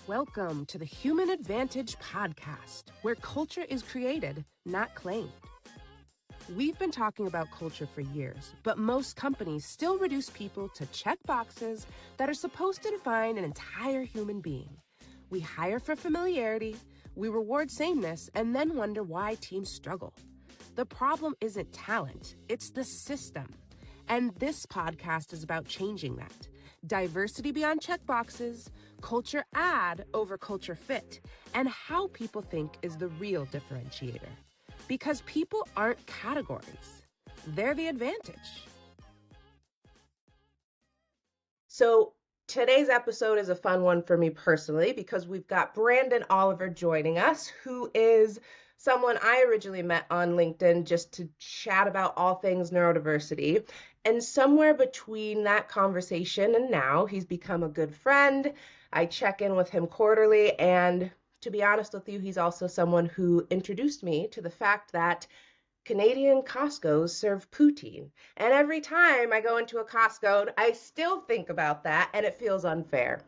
Welcome to the Human Advantage Podcast, where culture is created, not claimed. We've been talking about culture for years, but most companies still reduce people to check boxes that are supposed to define an entire human being. We hire for familiarity, we reward sameness, and then wonder why teams struggle. The problem isn't talent, it's the system. And this podcast is about changing that. Diversity beyond checkboxes, culture add over culture fit, and how people think is the real differentiator. Because people aren't categories, they're the advantage. So today's episode is a fun one for me personally because we've got Brandon Oliver joining us, who is someone I originally met on LinkedIn just to chat about all things neurodiversity. And somewhere between that conversation and now, he's become a good friend. I check in with him quarterly, and to be honest with you, he's also someone who introduced me to the fact that Canadian Costco's serve poutine. And every time I go into a Costco, I still think about that, and it feels unfair.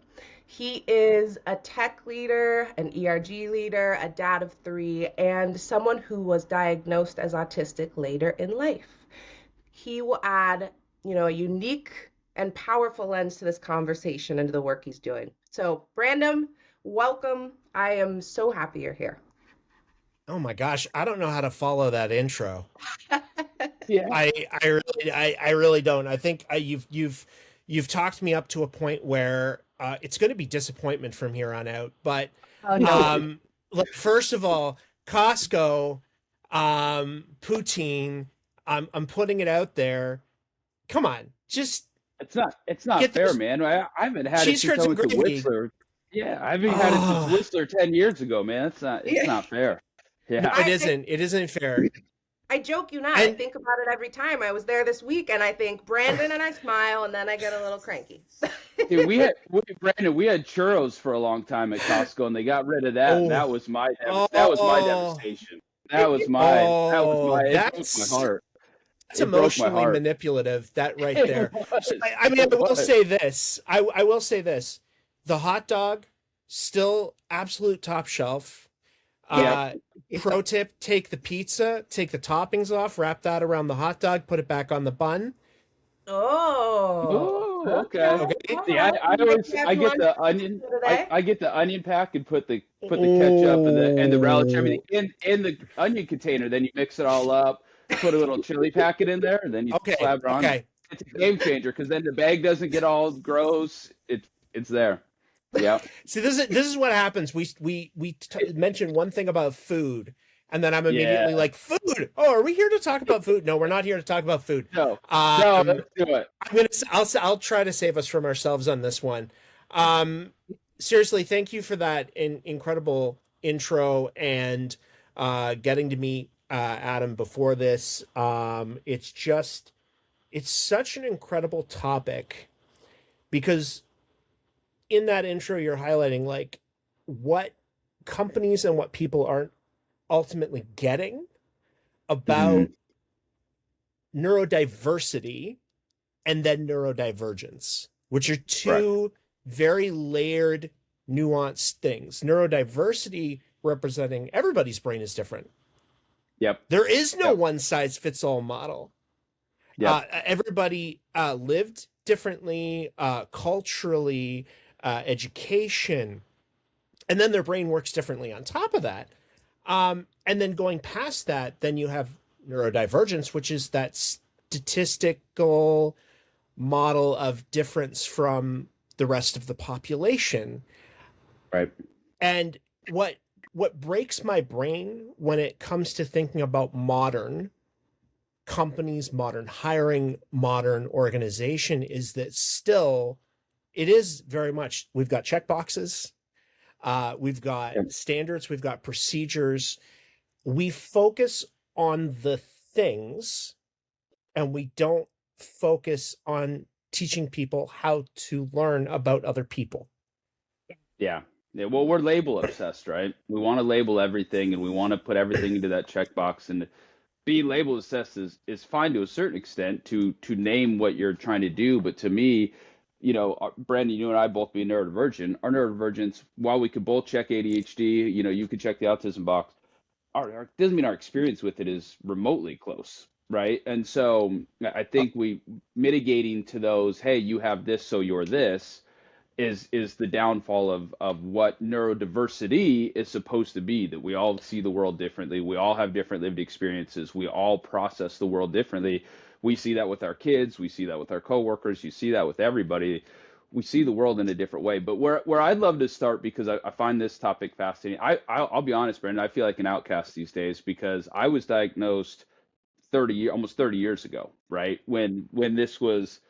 He is a tech leader, an ERG leader, a dad of 3, and someone who was diagnosed as autistic later in life. He will add, a unique and powerful lens to this conversation and to the work he's doing. So, Brandon, welcome. I am so happy you're here. Oh my gosh, I don't know how to follow that intro. Yeah, I really don't. I think you've talked me up to a point where it's going to be disappointment from here on out. But first of all, Costco, poutine. I'm putting it out there. Come on, just it's not fair, man. I haven't had it since I went to Whistler. Yeah, I haven't had it since Whistler 10 years ago, man. It's not fair. Yeah, no, it isn't. It isn't fair. I joke you not. I think about it every time. I was there this week, and I think Brandon, and I smile, and then I get a little cranky. Dude, Brandon, we had churros for a long time at Costco, and they got rid of that. And that was my devastation. That was my heart. That's emotionally manipulative. That right there. I will say this. I will say this. The hot dog, still absolute top shelf. Pro tip, take the pizza, take the toppings off, wrap that around the hot dog, put it back on the bun. Okay. See, I get the onion. I get the onion pack and put the ketchup and the relish, everything in the onion container. Then you mix it all up, put a little chili packet in there, and then you slap it on. Okay. It's a game changer because then the bag doesn't get all gross. It's there. Yeah. See, this is what happens. We mention one thing about food, and then I'm immediately like, food. Oh, are we here to talk about food? No, we're not here to talk about food. No, let's do it. I'll try to save us from ourselves on this one. Seriously, thank you for that incredible intro and getting to meet Adam before this. It's such an incredible topic because in that intro, you're highlighting like what companies and what people aren't ultimately getting about neurodiversity and then neurodivergence, which are two very layered, nuanced things. Neurodiversity representing everybody's brain is different. Yep. There is no one size fits all model. Yep. Everybody lived differently, culturally, education, and then their brain works differently on top of that. And then going past that, then you have neurodivergence, which is that statistical model of difference from the rest of the population. Right. And what breaks my brain when it comes to thinking about modern companies, modern hiring, modern organization is that still it is very much, we've got checkboxes, we've got standards, we've got procedures. We focus on the things and we don't focus on teaching people how to learn about other people. Yeah. Well, we're label obsessed, right? We want to label everything and we want to put everything into that checkbox, and being label obsessed is fine to a certain extent to name what you're trying to do. But to me, Brandon, you and I both being neurodivergent, our neurodivergence, while we could both check ADHD, you could check the autism box, our doesn't mean our experience with it is remotely close, right? And so I think we mitigating to those, hey, you have this, so you're this, is the downfall of what neurodiversity is supposed to be, that we all see the world differently, we all have different lived experiences, we all process the world differently. We see that with our kids, we see that with our coworkers, you see that with everybody. We see the world in a different way. But where I'd love to start, because I find this topic fascinating, I'll be honest, Brandon, I feel like an outcast these days, because I was diagnosed almost 30 years ago, right? When this was,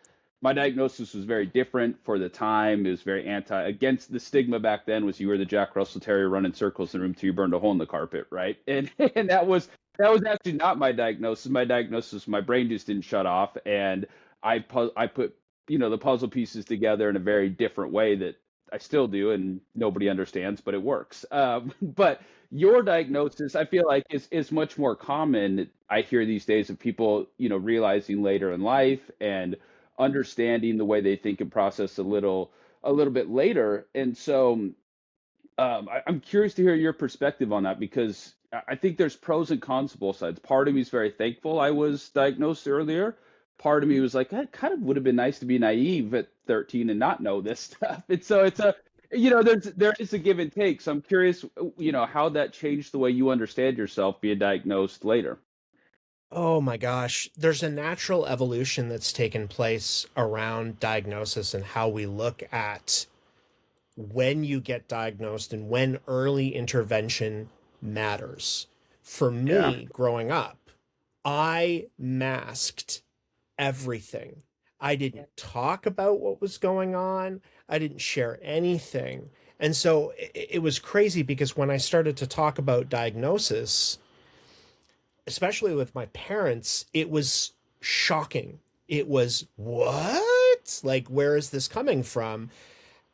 my diagnosis was very different for the time. It was very against the stigma back then, was you were the Jack Russell Terrier running circles in the room till you burned a hole in the carpet, right? And that was actually not my diagnosis. My diagnosis, my brain just didn't shut off, and I put the puzzle pieces together in a very different way that I still do, and nobody understands, but it works. But your diagnosis, I feel like, is much more common. I hear these days of people, realizing later in life and understanding the way they think and process a little bit later. And so I'm curious to hear your perspective on that, because I think there's pros and cons to both sides. Part of me is very thankful I was diagnosed earlier. Part of me was like, it kind of would have been nice to be naive at 13 and not know this stuff. And so it's there is a give and take. So I'm curious, how that changed the way you understand yourself being diagnosed later. Oh my gosh, there's a natural evolution that's taken place around diagnosis and how we look at when you get diagnosed and when early intervention matters. For me, growing up, I masked everything. I didn't talk about what was going on. I didn't share anything. And so it was crazy, because when I started to talk about diagnosis, especially with my parents, it was shocking. It was, what? Like, where is this coming from?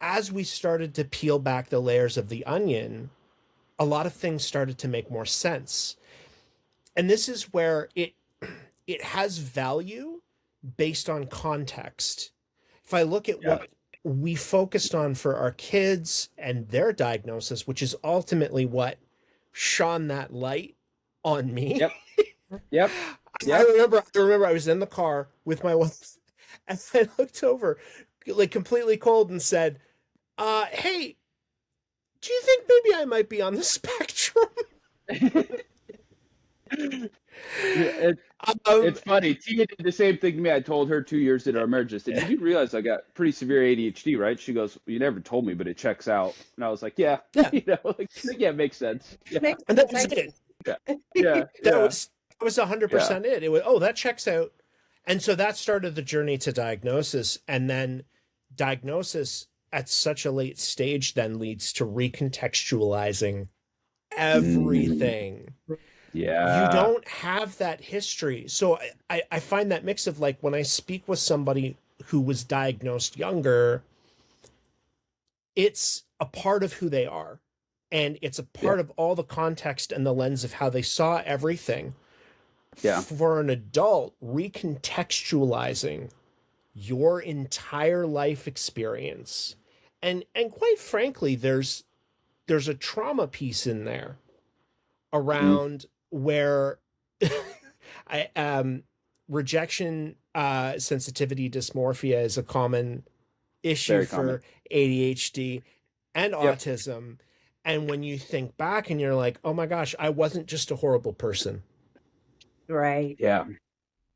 As we started to peel back the layers of the onion, a lot of things started to make more sense. And this is where it has value based on context. If I look at what we focused on for our kids and their diagnosis, which is ultimately what shone that light on me. Yep. I remember I was in the car with my wife, and I looked over, like completely cold, and said, hey, do you think maybe I might be on the spectrum? It's funny. Tia did the same thing to me. I told her 2 years into our marriage, I said, did you realize I got pretty severe ADHD, right? She goes, well, you never told me, but it checks out. And I was like, yeah. It makes sense. Yeah. And that was it. That was 100% it. It was, that checks out. And so that started the journey to diagnosis. And then diagnosis at such a late stage then leads to recontextualizing everything. Yeah. You don't have that history. So I find that mix of, like, when I speak with somebody who was diagnosed younger, it's a part of who they are. And it's a part of all the context and the lens of how they saw everything. Yeah. For an adult, recontextualizing your entire life experience. And quite frankly, there's a trauma piece in there around where rejection sensitivity dysmorphia is a common issue for ADHD and autism. And when you think back and you're like, oh my gosh, I wasn't just a horrible person. Right. Yeah.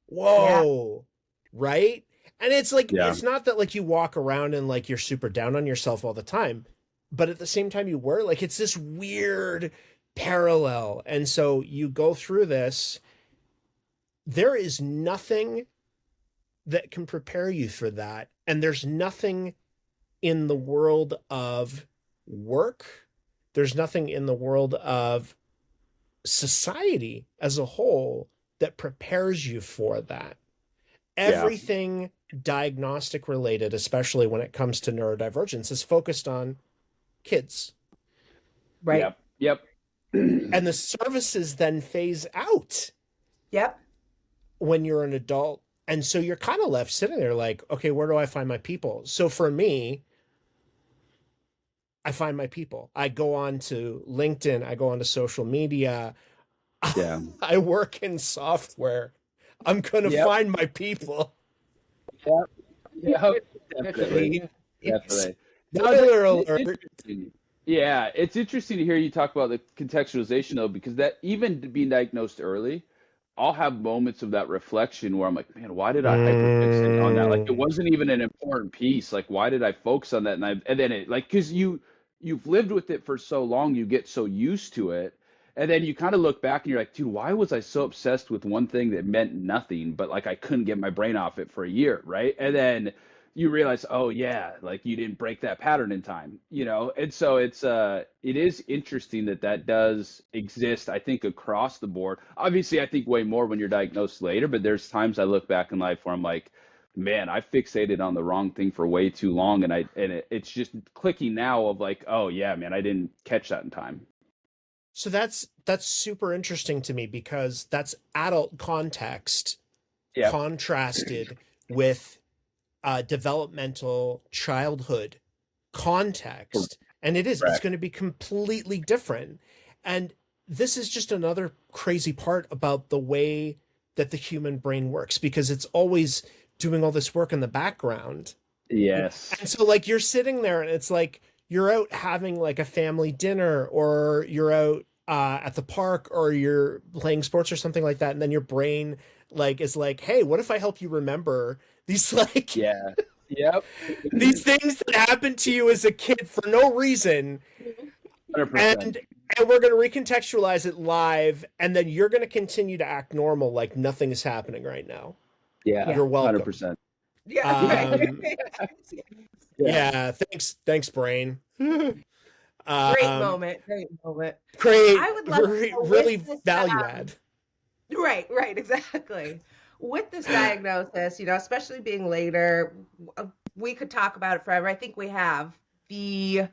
Whoa. Yeah. Right. And it's like, it's not that like you walk around and like you're super down on yourself all the time, but at the same time you were, like, it's this weird parallel. And so you go through this, there is nothing that can prepare you for that. And there's nothing in the world of work, there's nothing in the world of society as a whole that prepares you for that. Everything diagnostic related, especially when it comes to neurodivergence, is focused on kids. Right. Yep. And the services then phase out. Yep. When you're an adult And so you're kind of left sitting there like, okay, where do I find my people? So for me, I find my people. I go on to LinkedIn, I go on to social media. Yeah. I work in software. I'm going to find my people. Yep. Yep. Definitely. Definitely. Spoiler alert. Yeah, it's interesting to hear you talk about the contextualization though, because that even being diagnosed early, I'll have moments of that reflection where I'm like, man, why did I hyperfixate on that? Like it wasn't even an important piece. Like why did I focus on that? And then it like because you've lived with it for so long, you get so used to it. And then you kind of look back and you're like, dude, why was I so obsessed with one thing that meant nothing, but like I couldn't get my brain off it for a year, right? And then you realize, oh yeah, like you didn't break that pattern in time, you know? And so it is interesting that that does exist, I think, across the board. Obviously, I think way more when you're diagnosed later, but there's times I look back in life where I'm like, man, I fixated on the wrong thing for way too long, and it's just clicking now of like, oh yeah, man, I didn't catch that in time. So that's super interesting to me because that's adult context contrasted with developmental childhood context. And it's going to be completely different. And this is just another crazy part about the way that the human brain works, because it's always doing all this work in the background. Yes. And so like you're sitting there and it's like you're out having like a family dinner, or you're out at the park, or you're playing sports or something like that, and then your brain like is like, hey, what if I help you remember these like these things that happened to you as a kid for no reason, 100%. and we're going to recontextualize it live, and then you're going to continue to act normal like nothing is happening right now. You're welcome. 100%. Yeah, thanks brain. Great moment. Great. I would love really value add. Right, exactly. With this diagnosis, you know, especially being later, we could talk about it forever. I think we have the,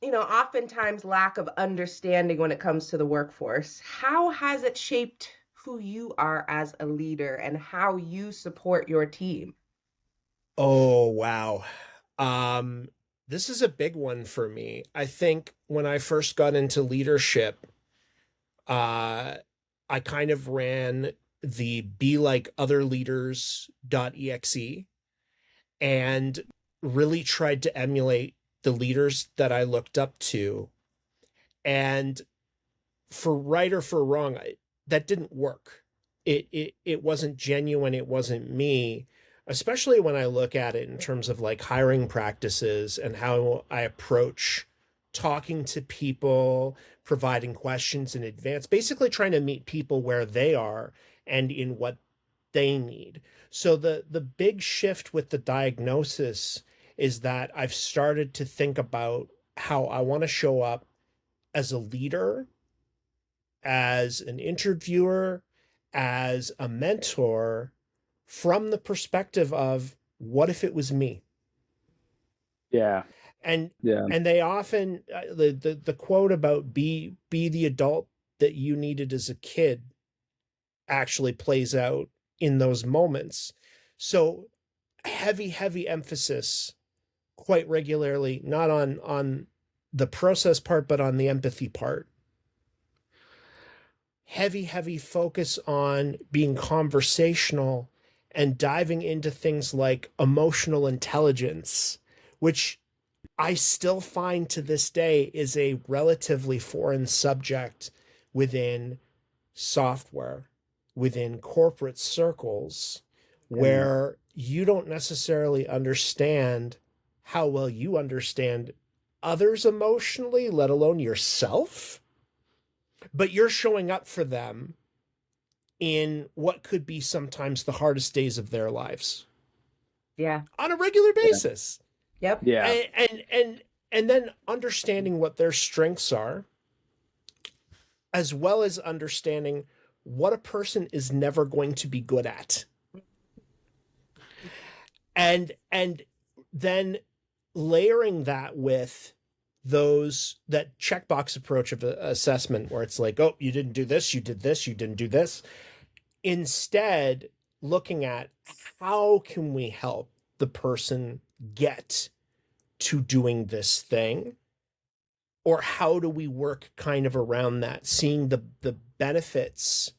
you know, oftentimes lack of understanding when it comes to the workforce. How has it shaped who you are as a leader and how you support your team? Oh, wow. This is a big one for me. I think when I first got into leadership, I kind of ran the be like other leaders.exe and really tried to emulate the leaders that I looked up to. And for right or for wrong, that didn't work. It wasn't genuine. It wasn't me, especially when I look at it in terms of like hiring practices and how I approach talking to people, providing questions in advance, basically trying to meet people where they are and in what they need. So the big shift with the diagnosis is that I've started to think about how I want to show up as a leader, as an interviewer, as a mentor, from the perspective of what if it was me? And they often the quote about be the adult that you needed as a kid actually plays out in those moments. So heavy emphasis quite regularly, not on the process part, but on the empathy part. Heavy focus on being conversational and diving into things like emotional intelligence, which I still find to this day is a relatively foreign subject within software, within corporate circles, where you don't necessarily understand how well you understand others emotionally, let alone yourself. But you're showing up for them in what could be sometimes the hardest days of their lives. Yeah. On a regular basis. Yep. Yeah. And then understanding what their strengths are, as well as understanding what a person is never going to be good at. And then layering that with that checkbox approach of assessment where it's like, oh, you didn't do this, you did this, you didn't do this. Instead, looking at how can we help the person get to doing this thing, or how do we work kind of around that, seeing the benefits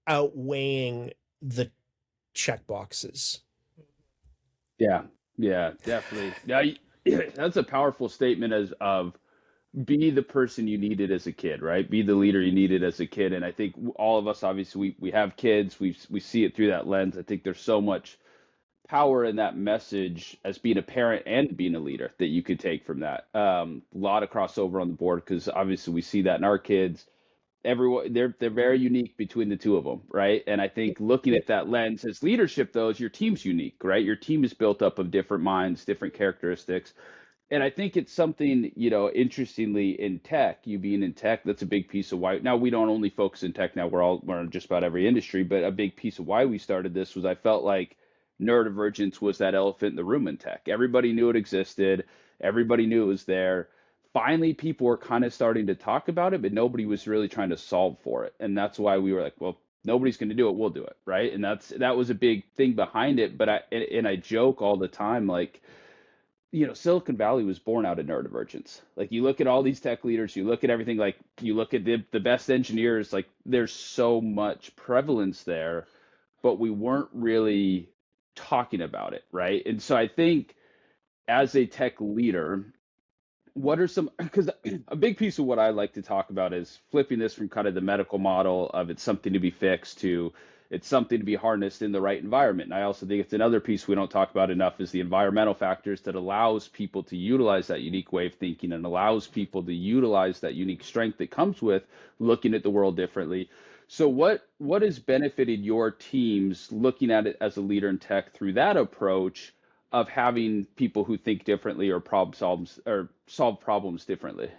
outweighing the check boxes. Yeah, definitely. Yeah, that's a powerful statement as of be the person you needed as a kid, right? Be the leader you needed as a kid. And I think all of us, obviously, we have kids. We see it through that lens. I think there's so much power in that message as being a parent and being a leader that you could take from that. A lot of crossover on the board because obviously we see that in our kids. Everyone, they're very unique between the two of them, right? And I think looking at that lens as leadership, though, is your team's unique, right? Your team is built up of different minds, different characteristics. And I think it's something, interestingly in tech, you being in tech, that's a big piece of why. Now, we don't only focus in tech now, we're in just about every industry, but a big piece of why we started this was I felt like neurodivergence was that elephant in the room in tech. Everybody knew it existed, everybody knew it was there. Finally, people were kind of starting to talk about it, but nobody was really trying to solve for it. And that's why we were like, well, nobody's going to do it, we'll do it, right? And that was a big thing behind it. But I joke all the time, like, Silicon Valley was born out of neurodivergence. Like you look at all these tech leaders, you look at everything, like you look at the best engineers, like there's so much prevalence there, but we weren't really talking about it, right? And so I think as a tech leader, what are some, because a big piece of what I like to talk about is flipping this from kind of the medical model of it's something to be fixed to it's something to be harnessed in the right environment. And I also think it's another piece we don't talk about enough is the environmental factors that allows people to utilize that unique way of thinking and allows people to utilize that unique strength that comes with looking at the world differently. So what has benefited your teams looking at it as a leader in tech through that approach of having people who think differently or solve problems differently?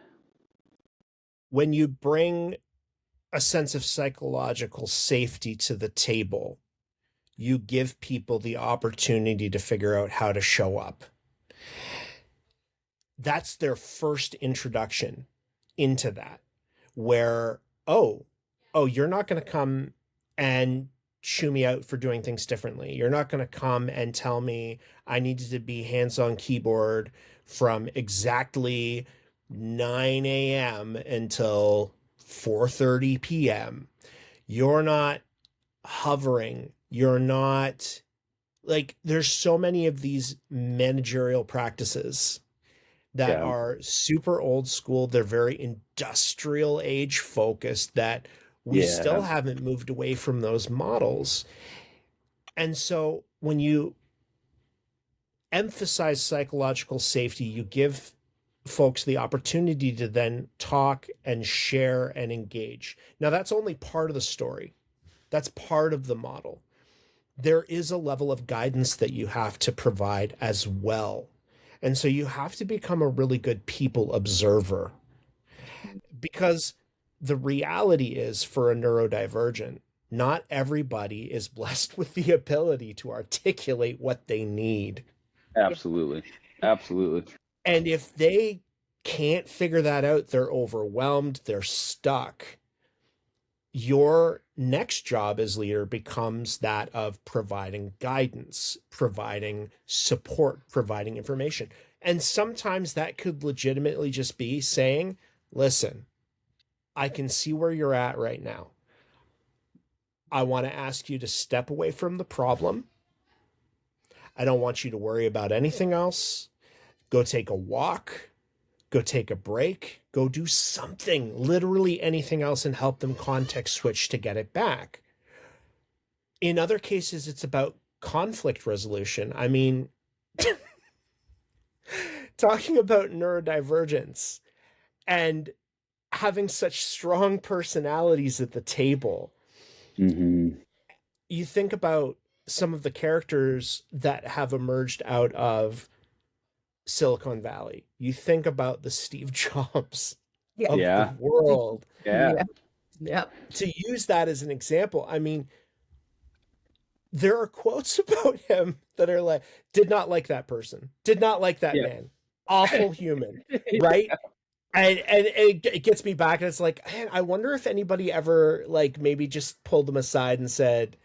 When you bring a sense of psychological safety to the table, you give people the opportunity to figure out how to show up. That's their first introduction into that, where, oh, you're not going to come and chew me out for doing things differently. You're not going to come and tell me I needed to be hands-on keyboard from exactly 9 a.m. until 4:30 p.m. You're not hovering. You're not, like, there's so many of these managerial practices that are super old school. They're very industrial age focused that we still haven't moved away from those models. And so when you emphasize psychological safety, you give folks the opportunity to then talk and share and engage. Now, that's only part of the story. That's part of the model. There is a level of guidance that you have to provide as well. And so you have to become a really good people observer, because the reality is, for a neurodivergent, not everybody is blessed with the ability to articulate what they need. Absolutely. And if they can't figure that out, they're overwhelmed, they're stuck. Your next job as leader becomes that of providing guidance, providing support, providing information. And sometimes that could legitimately just be saying, listen, I can see where you're at right now. I want to ask you to step away from the problem. I don't want you to worry about anything else. Go take a walk, go take a break, go do something, literally anything else, and help them context switch to get it back. In other cases, it's about conflict resolution. I mean, talking about neurodivergence and having such strong personalities at the table, you think about some of the characters that have emerged out of Silicon Valley. You think about the Steve Jobs of the world. To use that as an example, I mean, there are quotes about him that are like, did not like that person, did not like that man, awful human, right? And it gets me back, and it's like, man, I wonder if anybody ever, like, maybe just pulled him aside and said,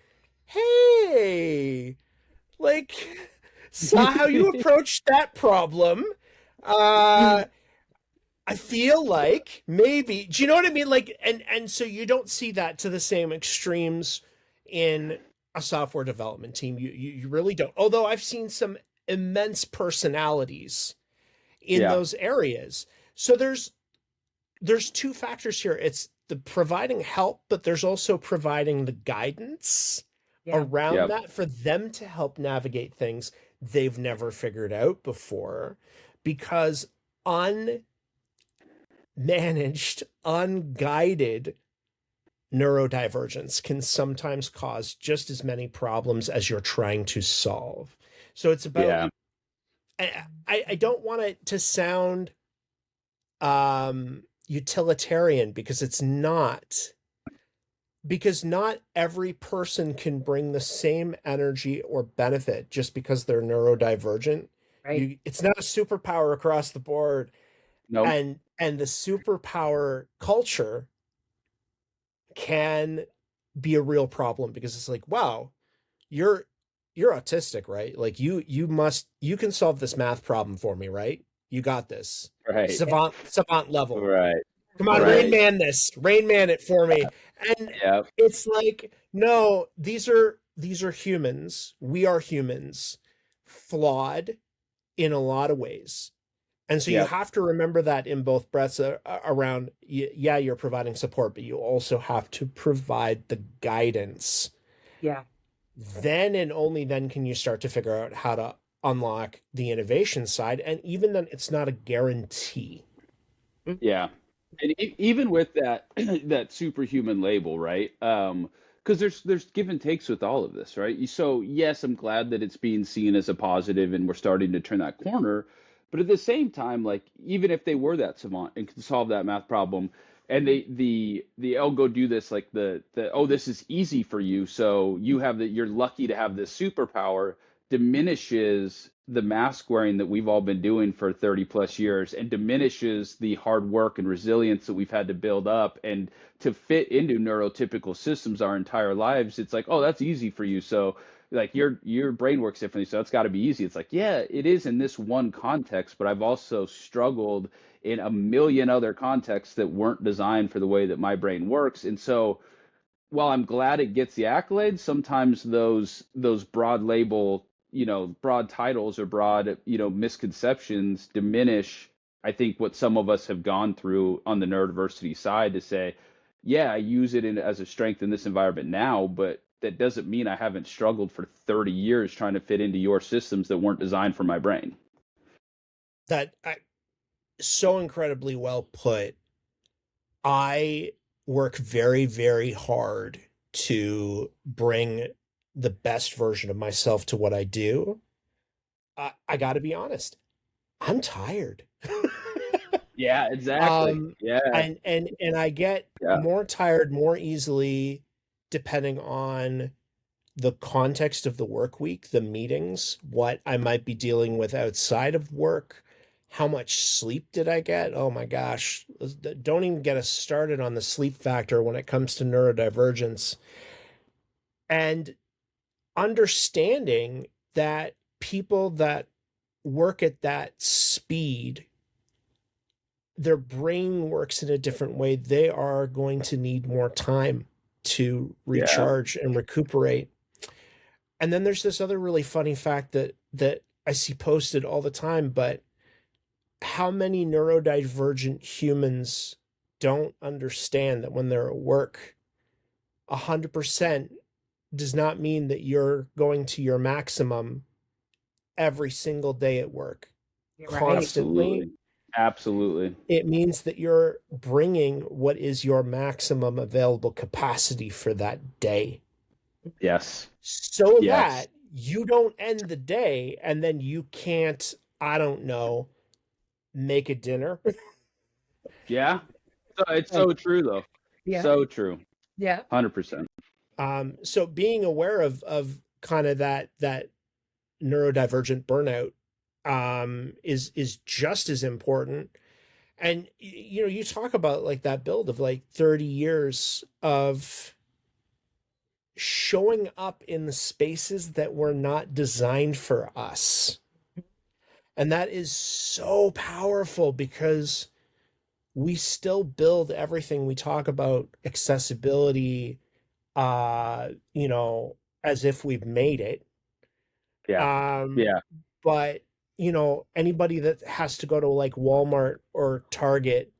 hey, like, saw how you approached that problem. Uh, I feel like maybe, do you know what I mean? Like, and so you don't see that to the same extremes in a software development team. You really don't. Although I've seen some immense personalities in Yeah. those areas. So there's two factors here. It's the providing help, but there's also providing the guidance around Yep. that for them to help navigate things they've never figured out before, because unmanaged, unguided neurodivergence can sometimes cause just as many problems as you're trying to solve. So it's about, Yeah. I don't want it to sound utilitarian, because it's not, because not every person can bring the same energy or benefit just because they're neurodivergent. Right. It's not a superpower across the board. Nope. And the superpower culture can be a real problem, because it's like, wow, you're autistic, right? Like you can solve this math problem for me, right? You got this. Right. Savant level. Right. Come on, Right. Rain Man it for me. And Yep. it's like, no, these are humans. We are humans, flawed in a lot of ways. And so you Yep. have to remember that in both breaths around, yeah, you're providing support, but you also have to provide the guidance. Yeah. Then and only then can you start to figure out how to unlock the innovation side. And even then, it's not a guarantee. Yeah. And even with that that superhuman label, right? Because there's give and takes with all of this, right? So yes, I'm glad that it's being seen as a positive, and we're starting to turn that corner. But at the same time, like even if they were that savant and could solve that math problem, and the oh, go do this, like the oh, this is easy for you, so you're lucky to have this superpower, diminishes the mask wearing that we've all been doing for 30 plus years, and diminishes the hard work and resilience that we've had to build up and to fit into neurotypical systems our entire lives. It's like, oh, that's easy for you, so like your brain works differently, so it's got to be easy. It's like, yeah, it is in this one context, but I've also struggled in a million other contexts that weren't designed for the way that my brain works. And so while I'm glad it gets the accolades, sometimes those broad label, broad titles or broad, misconceptions diminish, I think, what some of us have gone through on the neurodiversity side to say, yeah, I use it as a strength in this environment now, but that doesn't mean I haven't struggled for 30 years trying to fit into your systems that weren't designed for my brain. So incredibly well put. I work very, very hard to bring the best version of myself to what I do. I got to be honest, I'm tired. Yeah, exactly. Yeah. And I get more tired more easily depending on the context of the work week, the meetings, what I might be dealing with outside of work. How much sleep did I get? Oh my gosh. Don't even get us started on the sleep factor when it comes to neurodivergence. And understanding that people that work at that speed, their brain works in a different way. They are going to need more time to recharge and recuperate. And then there's this other really funny fact that I see posted all the time, but how many neurodivergent humans don't understand that when they're at work, 100% does not mean that you're going to your maximum every single day at work, constantly. Absolutely. It means that you're bringing what is your maximum available capacity for that day. Yes. So that you don't end the day and then you can't, I don't know, make a dinner. Yeah. It's so true though. Yeah. So true. Yeah. 100%. So being aware of kind of that neurodivergent burnout is just as important. And you talk about like that build of like 30 years of showing up in the spaces that were not designed for us. And that is so powerful because we still build everything we talk about accessibility, you know, as if we've made it. Yeah. Um, Yeah. but you know, anybody that has to go to like Walmart or Target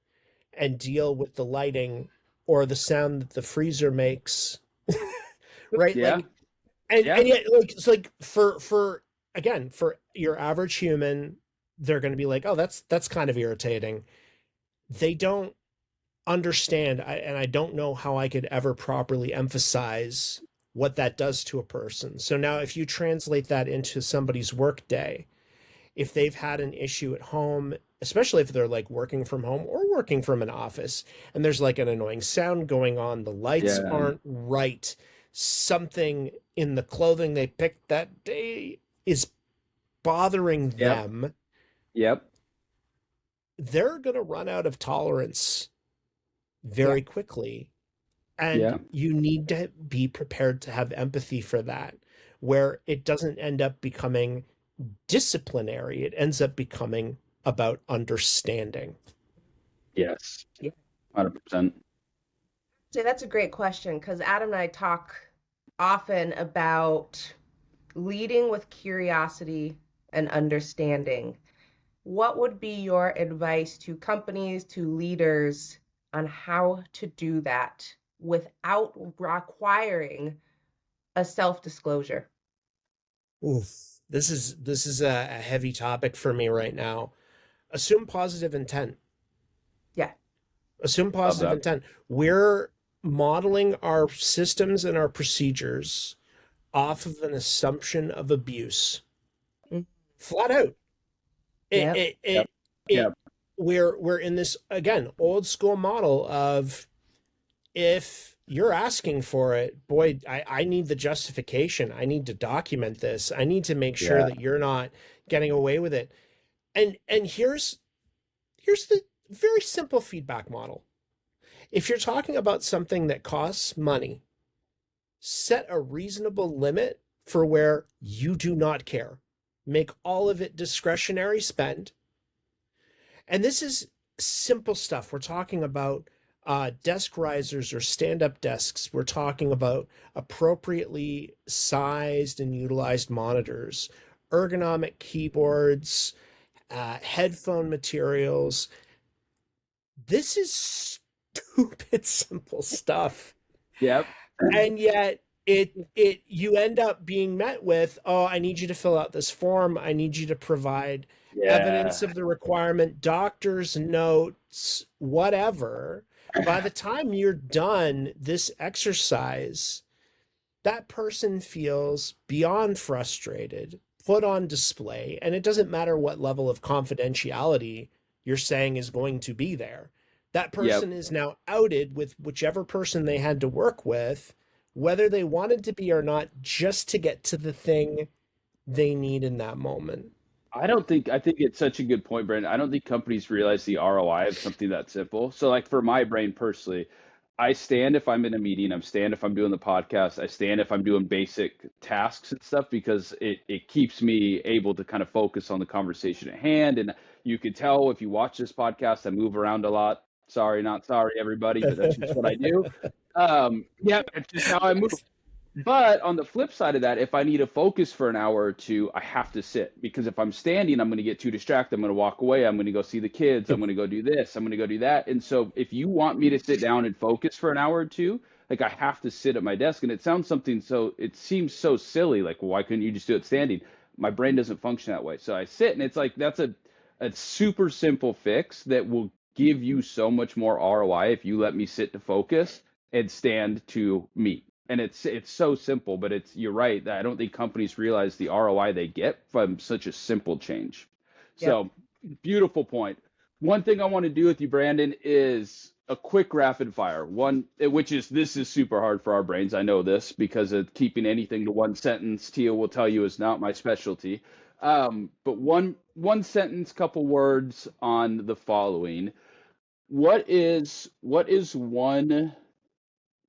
and deal with the lighting or the sound that the freezer makes, right? Yeah. Like, and Yeah. yet, like, it's like for again, for your average human, they're going to be like, oh, that's kind of irritating. They don't understand, and I don't know how I could ever properly emphasize what that does to a person. So now, if you translate that into somebody's work day, if they've had an issue at home, especially if they're like working from home or working from an office, and there's like an annoying sound going on, the lights Yeah. aren't right, something in the clothing they picked that day is bothering them, Yep. they're going to run out of tolerance very quickly. And you need to be prepared to have empathy for that, where it doesn't end up becoming disciplinary. It ends up becoming about understanding. Yes. 100%. So that's a great question because Adam and I talk often about leading with curiosity and understanding. What would be your advice to companies, to leaders on how to do that without requiring a self-disclosure? Oof. This is a heavy topic for me right now. Assume positive intent. Yeah. Assume positive intent. We're modeling our systems and our procedures off of an assumption of abuse. Flat out. We're in this, again, old school model of, if you're asking for it, boy, I need the justification. I need to document this. I need to make sure that you're not getting away with it. And here's the very simple feedback model. If you're talking about something that costs money, set a reasonable limit for where you do not care. Make all of it discretionary spend. And this is simple stuff. We're talking about desk risers or stand-up desks. We're talking about appropriately sized and utilized monitors, ergonomic keyboards, headphone materials. This is stupid simple stuff. Yep. And yet you end up being met with, oh, I need you to fill out this form. I need you to provide evidence of the requirement, doctor's notes, whatever. By the time you're done this exercise, that person feels beyond frustrated, put on display, and it doesn't matter what level of confidentiality you're saying is going to be there. That person is now outed with whichever person they had to work with, whether they wanted to be or not, just to get to the thing they need in that moment. I think it's such a good point, Brandon. I don't think companies realize the ROI of something that simple. So like for my brain personally, I stand if I'm in a meeting, I stand if I'm doing the podcast, I stand if I'm doing basic tasks and stuff, because it keeps me able to kind of focus on the conversation at hand. And you can tell if you watch this podcast, I move around a lot. Sorry, not sorry, everybody, but that's just what I do. It's just how I move. But on the flip side of that, if I need to focus for an hour or two, I have to sit, because if I'm standing, I'm going to get too distracted. I'm going to walk away. I'm going to go see the kids. I'm going to go do this. I'm going to go do that. And so if you want me to sit down and focus for an hour or two, like I have to sit at my desk. And it seems so silly. Like, well, why couldn't you just do it standing? My brain doesn't function that way. So I sit, and it's like, that's a super simple fix that will give you so much more ROI if you let me sit to focus and stand to meet. And it's so simple, but you're right. I don't think companies realize the ROI they get from such a simple change. So beautiful point. One thing I want to do with you, Brandon, is a quick rapid fire. This is super hard for our brains. I know this because of keeping anything to one sentence. Tia will tell you is not my specialty. But one sentence, couple words on the following. What is one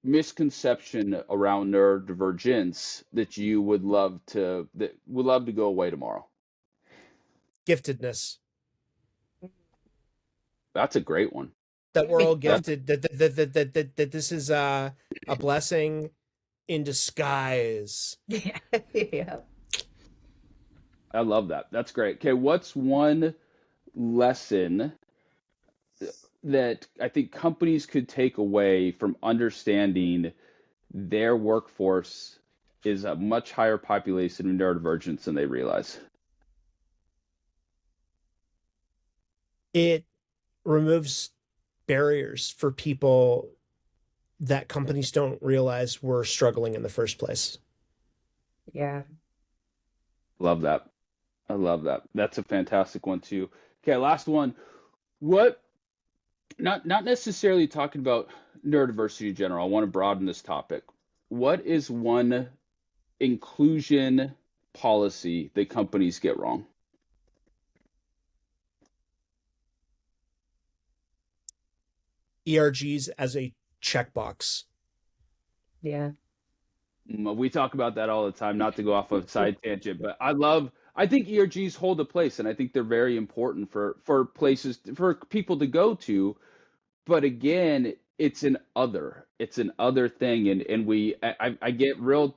misconception around neurodivergence that you would love to go away tomorrow? Giftedness. That's a great one. That we're all gifted. That this is a blessing in disguise. Yeah. Yeah. I love that. That's great. Okay, what's one lesson that I think companies could take away from understanding their workforce is a much higher population of neurodivergence than they realize? It removes barriers for people that companies don't realize were struggling in the first place. Yeah. Love that. I love that. That's a fantastic one too. Okay, last one. What, not necessarily talking about neurodiversity in general. I want to broaden this topic. What is one inclusion policy that companies get wrong? ERGs as a checkbox. Yeah. We talk about that all the time, not to go off of a side tangent, but I think ERGs hold a place, and I think they're very important for places, for people to go to. But again, it's an other thing. And I get real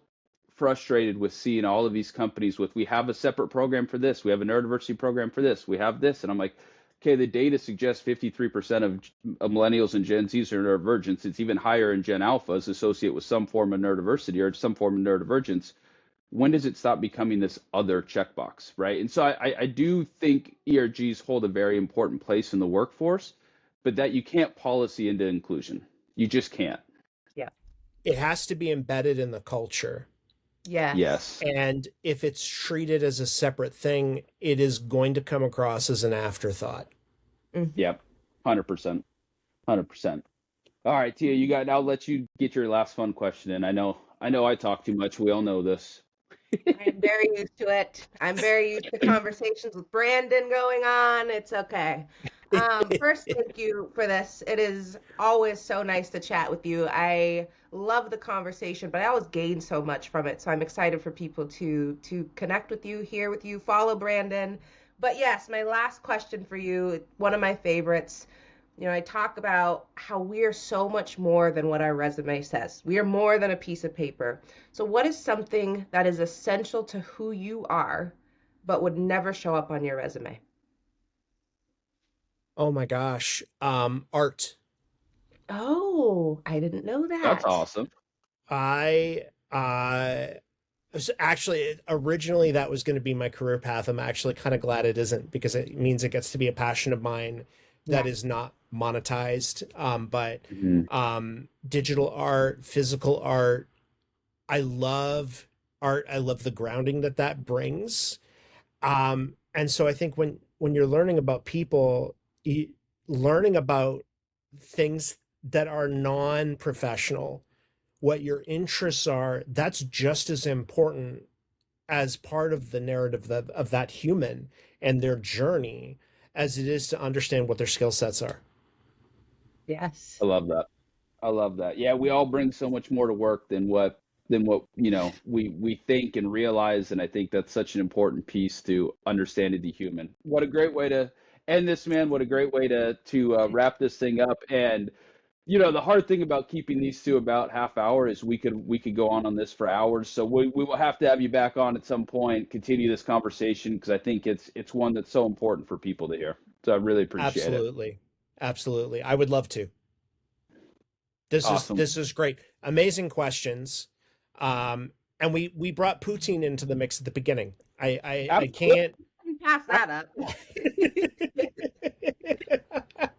frustrated with seeing all of these companies with, we have a separate program for this, we have a neurodiversity program for this, we have this. And I'm like, okay, the data suggests 53% of millennials and Gen Zs are neurodivergent. It's even higher in Gen Alphas associated with some form of neurodiversity or some form of neurodivergence. When does it stop becoming this other checkbox, right? And so I do think ERGs hold a very important place in the workforce, but that you can't policy into inclusion. You just can't. Yeah. It has to be embedded in the culture. Yeah. Yes. And if it's treated as a separate thing, it is going to come across as an afterthought. Mm-hmm. Yep. 100%. 100%. All right, Tia, I'll let you get your last fun question in. I know I talk too much. We all know this. I'm very used to it. I'm very used to conversations with Brandon going on. It's okay. First, thank you for this. It is always so nice to chat with you. I love the conversation, but I always gain so much from it. So I'm excited for people to connect with you, hear with you, follow Brandon. But yes, my last question for you, one of my favorites. You know, I talk about how we are so much more than what our resume says. We are more than a piece of paper. So what is something that is essential to who you are, but would never show up on your resume? Oh my gosh. Art. Oh, I didn't know that. That's awesome. Actually, originally that was going to be my career path. I'm actually kind of glad it isn't, because it means it gets to be a passion of mine that is not monetized. But digital art, physical art, I love art. I love the grounding that brings. And so I think when you're learning about people, learning about things that are non-professional, what your interests are, that's just as important as part of the narrative of that human and their journey as it is to understand what their skill sets are. Yes. I love that. Yeah, we all bring so much more to work than what we think and realize, and I think that's such an important piece to understanding the human. What a great way to end this, man. What a great way to wrap this thing up. And the hard thing about keeping these to about half hour is we could go on this for hours. So we will have to have you back on at some point, continue this conversation, because I think it's one that's so important for people to hear. So I really appreciate it. Absolutely. I would love to. This is great. Amazing questions. And we brought poutine into the mix at the beginning. I can't pass that up.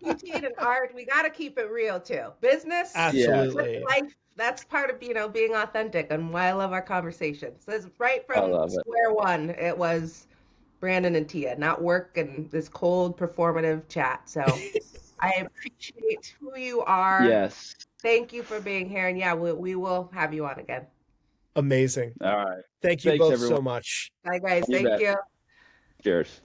Poutine and art, we got to keep it real too. Business, absolutely. Life, that's part of being authentic, and why I love our conversations. So it's right from square one. It was Brandon and Tia, not work and this cold performative chat. So I appreciate who you are. Yes. Thank you for being here, and yeah, we will have you on again. Amazing. All right. Thank you both so much. Bye, guys. Thank you. Cheers.